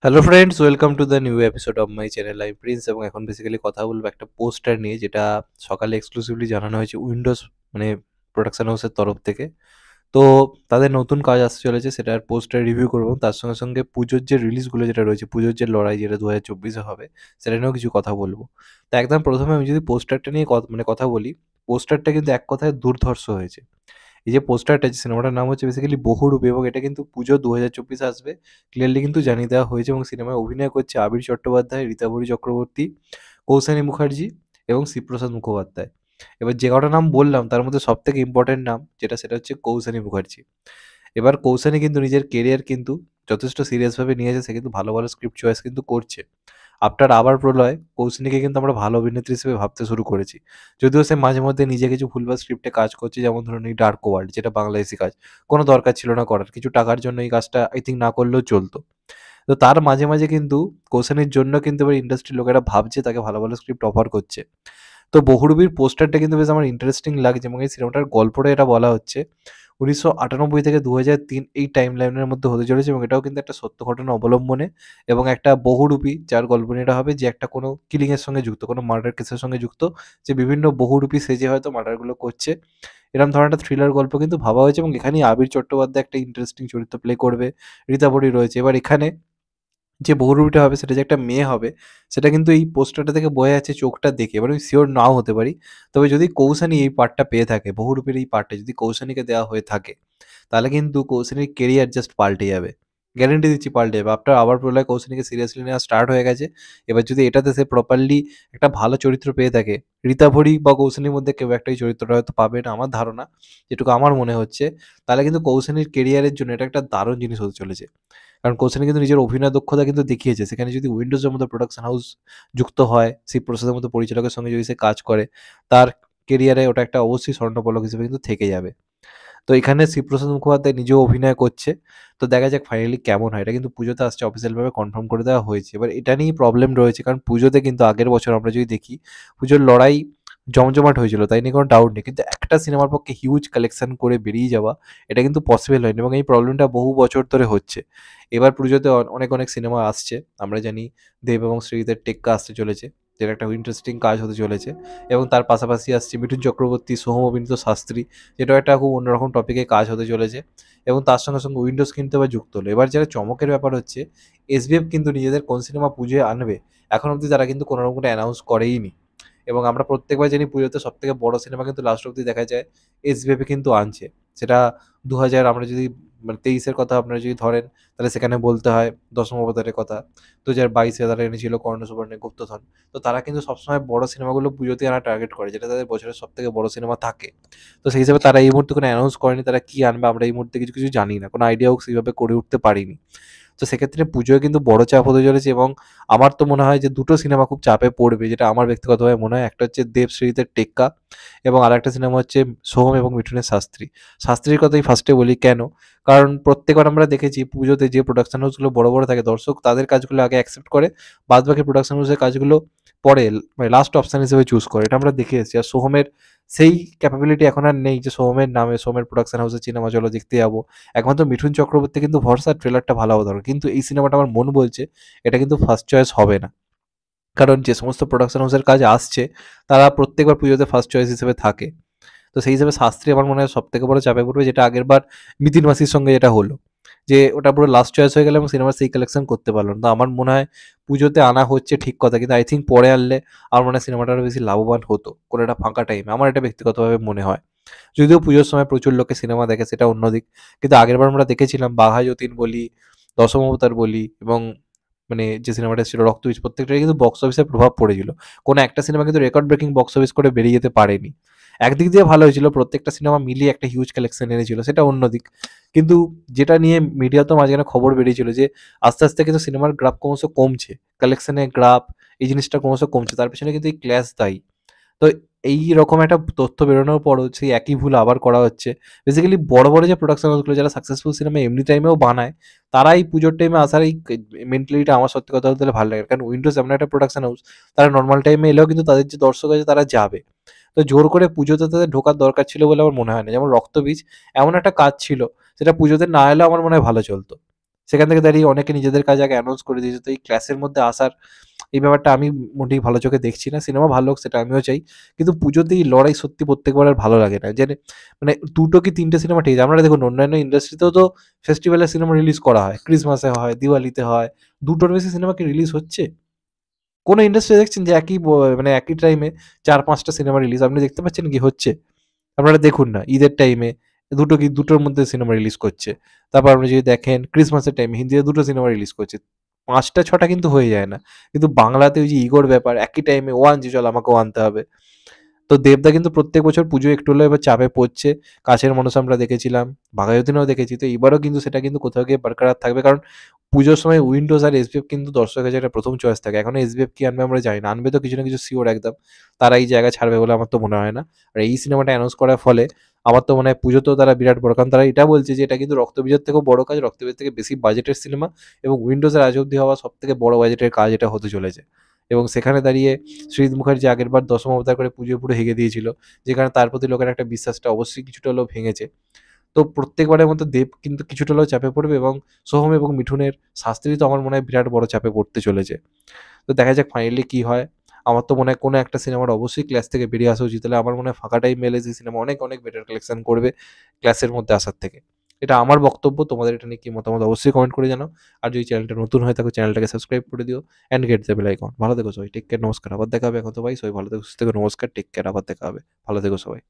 Hello friends, welcome to the new episode of my channel. I Prince এবং এখন basically কথা বলবো একটা পোস্টার নিয়ে, যেটা সকালে এক্সক্লুসিভলি জানানো হয়েছে উইন্ডোজ মানে প্রোডাকশন হাউসের তরফ থেকে। তো তাদের নতুন কাজ আসতে চলেছে, সেটার পোস্টার রিভিউ করবো। তার সঙ্গে সঙ্গে পুজোর যে রিলিজগুলো যেটা রয়েছে, পুজোর যে লড়াই যেটা 2024-এ হবে, সেটা নিয়েও কিছু কথা বলবো। তো একদম প্রথমে আমি যদি পোস্টারটা নিয়ে কথা বলি, পোস্টারটা কিন্তু এক কথায় দুর্ধর্ষ হয়েছে। এই যে পোস্টারটা, যে সিনেমাটার নাম হচ্ছে বেসিক্যালি বহুরূপী, এবং এটা কিন্তু পুজো 2024 আসবে ক্লিয়ারলি কিন্তু জানিয়ে দেওয়া হয়েছে। এবং সিনেমায় অভিনয় করছে আবির চট্টোপাধ্যায়, রীতাভরি চক্রবর্তী, কৌশানী মুখার্জি এবং শিবপ্রসাদ মুখোপাধ্যায়। এবার যে কটা নাম বললাম তার মধ্যে সব থেকে ইম্পর্টেন্ট নাম সেটা হচ্ছে কৌশানী মুখার্জি। এবার কৌশানী কিন্তু নিজের কেরিয়ার কিন্তু যথেষ্ট সিরিয়াসভাবে নিয়েছে, সে কিন্তু ভালো ভালো স্ক্রিপ্ট চয়েস কিন্তু করছে। আফটার আবার প্রলয় কৌশিনীকে কিন্তু আমরা ভালো অভিনেত্রী হিসেবে ভাবতে শুরু করেছি। যদিও সে মাঝে মধ্যে নিজে কিছু ভুলভাল স্ক্রিপ্টে কাজ করছে, যেমন ধরুন এই ডার্ক ওয়ার্ল্ড, যেটা বাংলাদেশি কাজ, কোনো দরকার ছিল না করার, কিছু টাকার জন্য এই কাজটা আই থিঙ্ক না করলেও চলতো। তো তার মাঝে মাঝে কিন্তু কৌশানীর জন্য কিন্তু এবার ইন্ডাস্ট্রির লোকেরা ভাবছে, তাকে ভালো ভালো স্ক্রিপ্ট অফার করছে। তো বহুরূপীর পোস্টারটা কিন্তু বেশ আমার ইন্টারেস্টিং লাগছে, এবং এই সিনেমাটার গল্পটা এটা বলা হচ্ছে 1998 থেকে 2003 এই টাইম লাইনের মধ্যে হতে চলেছে, এবং এটাও কিন্তু একটা সত্য ঘটনা অবলম্বনে। এবং একটা বহুরূপী যার গল্প নিয়ে এটা হবে, যে একটা কোনো কিলিং এর সঙ্গে যুক্ত, কোনো মার্ডার কেসের সঙ্গে যুক্ত, যে বিভিন্ন বহুরূপী সেজে হয়তো মার্ডারগুলো করছে। এরকম ধরনের একটা থ্রিলার গল্প কিন্তু ভাবা হয়েছে, এবং এখানেই আবির চট্টোপাধ্যায় একটা ইন্টারেস্টিং চরিত্র প্লে করবে। রীতাভরি রয়েছে। এবার এখানে যে বহুরূপীটা হবে, সেটা যে একটা মেয়ে হবে, সেটা কিন্তু এই পোস্টারটা থেকে বোঝা যাচ্ছে চোখটা দেখে। এবার আমি সিওর নাও হতে পারি, তবে যদি কৌশানী এই পার্টটা পেয়ে থাকে, বহুরূপীর এই পার্টটা যদি কৌশানীকে দেওয়া হয়ে থাকে, তাহলে কিন্তু কৌশানীর কেরিয়ার জাস্ট পাল্টে যাবে। গ্যারেন্টি দিচ্ছি পাল্টে যাবে। আফটার আবার প্রলয় কৌশানীকে সিরিয়াসলি নেওয়া স্টার্ট হয়ে গেছে। এবার যদি এটাতে সে প্রপারলি একটা ভালো চরিত্র পেয়ে থাকে, রীতাভরি বা কৌশানীর মধ্যে কেউ একটা এই চরিত্রটা হয়তো পাবে না আমার ধারণা, যেটুকু আমার মনে হচ্ছে, তাহলে কিন্তু কৌশানীর কেরিয়ারের জন্য এটা একটা দারুণ জিনিস হতে চলেছে। কারণ কৌশানী কিন্তু নিজের অভিনয় দক্ষতা কিন্তু দেখিয়েছে। সেখানে যদি উইন্ডোজের মতো প্রোডাকশন হাউস যুক্ত হয়, শিবপ্রসাদের মতো পরিচালকের সঙ্গে যদি সে কাজ করে, তার কেরিয়ারে ওটা একটা অবশ্যই স্বর্ণপলক হিসেবে কিন্তু থেকে যাবে। তো এখানে শিবপ্রসাদ মুখোপাধ্যায় নিজেও অভিনয় করছে। তো দেখা যাক ফাইনালি কেমন হয়। এটা কিন্তু পুজোতে আসছে, অফিসিয়ালভাবে কনফার্ম করে দেওয়া হয়েছে। এবার এটা নিয়েই প্রবলেম রয়েছে, কারণ পুজোতে কিন্তু আগের বছর আমরা যদি দেখি, পুজোর লড়াই জমজমাট হয়েছিল, তাই নিয়ে কোনো ডাউট নেই। কিন্তু একটা সিনেমার পক্ষে হিউজ কালেকশন করে বেরিয়ে যাওয়া, এটা কিন্তু পসিবল হয়নি, এবং এই প্রবলেমটা বহু বছর ধরে হচ্ছে। এবার পুজোতে অনেক অনেক সিনেমা আসছে। আমরা জানি দেব এবং শ্রীজিতের টেক্কা আসতে চলেছে, যেটা একটা ইন্টারেস্টিং কাজ হতে চলেছে। এবং তার পাশাপাশি আসছে মিঠুন চক্রবর্তী, সোহম অভিনীত শাস্ত্রী, যেটাও একটা খুব অন্যরকম টপিকে কাজ হতে চলেছে। এবং তার সঙ্গে সঙ্গে উইন্ডোজ কিন্তু আবার যুক্ত হলো। এবার যারা চমকের ব্যাপার হচ্ছে, এসবিএফ কিন্তু নিজেদের কোন সিনেমা পুজোয় আনবে এখন অবধি তারা কিন্তু কোনো রকম কোনো অ্যানাউন্স করেইনি। এবং আমরা প্রত্যেকবার জানি পুজোতে সব থেকে বড় সিনেমা কিন্তু লাস্ট অবধি দেখা যায় এসবিএফ কিন্তু আনছে। সেটা 2000 আমরা যদি 23-এর কথা আপনারা যদি ধরেন, তাহলে সেখানে বলতে হয় দশম অবতারের কথা। 2022-এ তারা এনেছিল কর্ণ সুবর্ণের গুপ্তধন। তো তারা কিন্তু সবসময় বড় সিনেমাগুলো পুজোতে আনা টার্গেট করে, যেটা তাদের বছরের সবথেকে বড় সিনেমা থাকে। তো সেই হিসেবে তারা এই মুহূর্তে কোনো অ্যানাউন্স করেনি তারা কি আনবে, আমরা এই মুহূর্তে কিছু জানি না। কোনো আইডিয়াও সেইভাবে করে উঠতে পারিনি। তো সেক্ষেত্রে পুজোয় কিন্তু বড় চাপ হতে চলেছে, এবং আমার তো মনে হয় যে দুটো সিনেমা খুব চাপে পড়বে, যেটা আমার ব্যক্তিগতভাবে মনে হয়। একটা হচ্ছে দেব শ্রীজিতের টেক্কা, এবং আরেকটা সিনেমা হচ্ছে সোহম এবং মিঠুনের শাস্ত্রী। শাস্ত্রীর কথাই ফার্স্টে বলি কেন, কারণ প্রত্যেকবার আমরা দেখেছি পুজোতে যে প্রোডাকশন হাউসগুলো বড় বড় থাকে, দর্শক তাদের কাজগুলো আগে অ্যাকসেপ্ট করে, বাদ বাকি প্রোডাকশন হাউসের কাজগুলো পরে মানে লাস্ট অপশন হিসেবে চুজ করে। এটা আমরা দেখে এসেছি। আর সোহমের সেই ক্যাপাবিলিটি এখন আর নেই যে সোহমের নামে সোহমের প্রোডাকশন হাউসের সিনেমা চলো দেখতে যাবো। একমাত্র মিঠুন চক্রবর্তী কিন্তু ভরসা, ট্রেলারটা ভালো হওয়া দরকার। কিন্তু এই সিনেমাটা আমার মন বলছে এটা কিন্তু ফার্স্ট চয়েস হবে না। কারণ যে সমস্ত প্রোডাকশন হাউসের কাজ আসছে, তারা প্রত্যেকবার পুজোতে ফার্স্ট চয়েস হিসেবে থাকে। তো সেই হিসেবে শাস্ত্রী আমার মনে হয় সবথেকে বড় চাপে পড়বে, যেটা আগেরবার মিতিন মাসির সঙ্গে যেটা হলো, যে ওটা পুরো লাস্ট চয়েস হয়ে গেল এবং সিনেমার সেই কালেকশন করতে পারলো না। তো আমার মনে হয় পুজোতে আনা হচ্ছে ঠিক কথা, কিন্তু আই থিঙ্ক পরে আনলে আমার মনে হয় সিনেমাটা আরও বেশি লাভবান হতো কোনো একটা ফাঁকা টাইমে। আমার এটা ব্যক্তিগতভাবে মনে হয়। যদিও পুজোর সময় প্রচুর লোকে সিনেমা দেখে, সেটা অন্য দিক। কিন্তু আগেরবার আমরা দেখেছিলাম বাঘা যতীন বলি, দশম অবতার বলি, এবং মানে যে সিনেমাটা ছিল রক্তবীজ, প্রত্যেকটাই কিন্তু বক্স অফিসে প্রভাব পড়েছিল। কোনো একটা সিনেমা কিন্তু রেকর্ড ব্রেকিং বক্স অফিস করে বেরিয়ে যেতে পারেনি। একদিক দিয়ে ভালো হয়েছিল, প্রত্যেকটা সিনেমা মিলিয়ে একটা হিউজ কালেকশন এনেছিল, সেটা অন্য দিক। কিন্তু যেটা নিয়ে মিডিয়াতেও মাঝখানে খবর বেরিয়েছিল যে আস্তে আস্তে কিন্তু সিনেমার গ্রাফ ক্রমশ কমছে, কালেকশনের গ্রাফ, এই জিনিসটা ক্রমশ কমছে, তার পেছনে কিন্তু এই ক্ল্যাশ দায়ী। তো এইরকম একটা তথ্য বেরোনোর পরও সেই একই ভুল আবার করা হচ্ছে। বেসিক্যালি বড় বড় যে প্রোডাকশন হাউসগুলো যারা সাকসেসফুল সিনেমা এমনি টাইমেও বানায়, তারাই পুজোর টাইমে আসার এই মেন্টালিটিটা আমার সত্যি কথা বলতে গেলে ভালো লাগে। কারণ উইন্ডোজ এমন একটা প্রোডাকশন হাউস, তারা নর্মাল টাইমে এলেও কিন্তু তাদের যে দর্শক আছে তারা যাবে। তো জোর করে পুজোতে তাদের ঢোকার দরকার ছিল বলে আমার মনে হয় না। যেমন রক্তবীজ এমন একটা কাজ ছিল, সেটা পুজোতে না এলেও আমার মনে হয় ভালো চলতো। সেখান থেকে দাঁড়িয়ে অনেকে নিজেদের কাজ আগে অ্যানাউন্স করে দিয়েছে। তো এই ক্লাসের মধ্যে আসার এই ব্যাপারটা আমি মোটেই ভালো চোখে দেখছি না। সিনেমা ভালো হোক সেটা আমিও চাই। কিন্তু পুজোতে এই লড়াই সত্যি প্রত্যেকবার আর ভালো লাগে না। মানে ২ টো কি ৩ টে সিনেমা ঠিক আছে। আপনারা দেখুন অন্যান্য ইন্ডাস্ট্রিতেও তো ফেস্টিভ্যালের সিনেমা রিলিজ করা হয়। ক্রিসমাসে হয়, দিওয়ালিতে হয়। ২ টোর বেশি সিনেমা কি রিলিজ হচ্ছে? কোন ইন্ডাস্ট্রি দেখছেন যে মানে একই টাইমে ৪-৫ টা সিনেমা রিলিজ আপনি দেখতে পাচ্ছেন কি হচ্ছে? আপনারা দেখুন না ঈদের টাইমে দুটোর মধ্যে সিনেমা রিলিজ করছে। তারপর আপনি যদি দেখেন ক্রিসমাসের টাইমে হিন্দিতে ২ টো সিনেমা রিলিজ করছে। ৫ টা ৬ টা কিন্তু হয়ে যায় না। কিন্তু বাংলাতে ওই যে ইগোর ব্যাপার একই টাইমে ও আনছি চল আমাকেও আনতে হবে। তো দেবদা কিন্তু প্রত্যেক বছর পুজোয় একটু হলেও এবার চাপে পড়ছে। কাছের মানুষ আমরা দেখেছিলাম, বাঘাযতীনেও দেখেছি। তো এবারও কিন্তু সেটা কিন্তু কোথাও গিয়ে বরকরার থাকবে। কারণ পুজোর সময় উইন্ডোজ আর এসবিএফ কিন্তু দর্শকের কাছে একটা ১ম চয়েস থাকে। এখনো এসবিএফ কি আনবে আমরা জানি না। আনবে তো কিছু না কিছু সিওর একদম। তারা এই জায়গা ছাড়বে বলে আমার তো মনে হয় না। আর এই সিনেমাটা অ্যানাউন্স করার ফলে আমার তো মনে হয় পুজোতেও তারা বিরাট বড় কারণ তারা এটা বলছে যে এটা কিন্তু রক্তবীজের থেকেও বড় কাজ, রক্তবীজের থেকে বেশি বাজেটের সিনেমা এবং উইন্ডোজের আজ অব্দি হওয়া সবথেকে বড় বাজেটের কাজ এটা হতে চলেছে। এবং সেখানে দাঁড়িয়ে সৃজিত মুখার্জি আগেরবার দশম অবতার করে পুজোয় পুরো হেগে দিয়েছিল। যেখানে তার প্রতি লোকের একটা বিশ্বাসটা অবশ্যই কিছুটা হলেও ভেঙেছে। তো প্রত্যেকবারের মতো দেব কিন্তু কিছুটা হলেও চাপে পড়বে এবং সোহম এবং মিঠুনের শাস্ত্রী তো আমার মনে হয় বিরাট বড় চাপে পড়তে চলেছে। তো দেখা যাক ফাইনালি কি হয়। আমার তো মনে হয় কোনো একটা সিনেমার অবশ্যই ক্লাস থেকে বেরিয়ে আসা উচিত। তাহলে আমার মনে হয় ফাঁকা টাইম মেলে যে সিনেমা অনেক, অনেক বেটার কালেকশন করবে ক্লাসের মধ্যে আসার থেকে। এটা আমার বক্তব্য। তোমাদের এটা নিয়ে কি মতামত অবশ্যই কমেন্ট করে জানাও। আর যদি চ্যানেলটা নতুন হয়ে থাকো চ্যানেলটাকে সাবস্ক্রাইব করে দিও and get the bell icon. ভালো থেকো সবাই। Take care. নমস্কার। আবার দেখা হবে। এখন তো ভাই সবাই ভালো থেকো, সুস্থ থেকো। নমস্কার। Take care. আবার দেখা হবে। ভালো থেকো সবাই।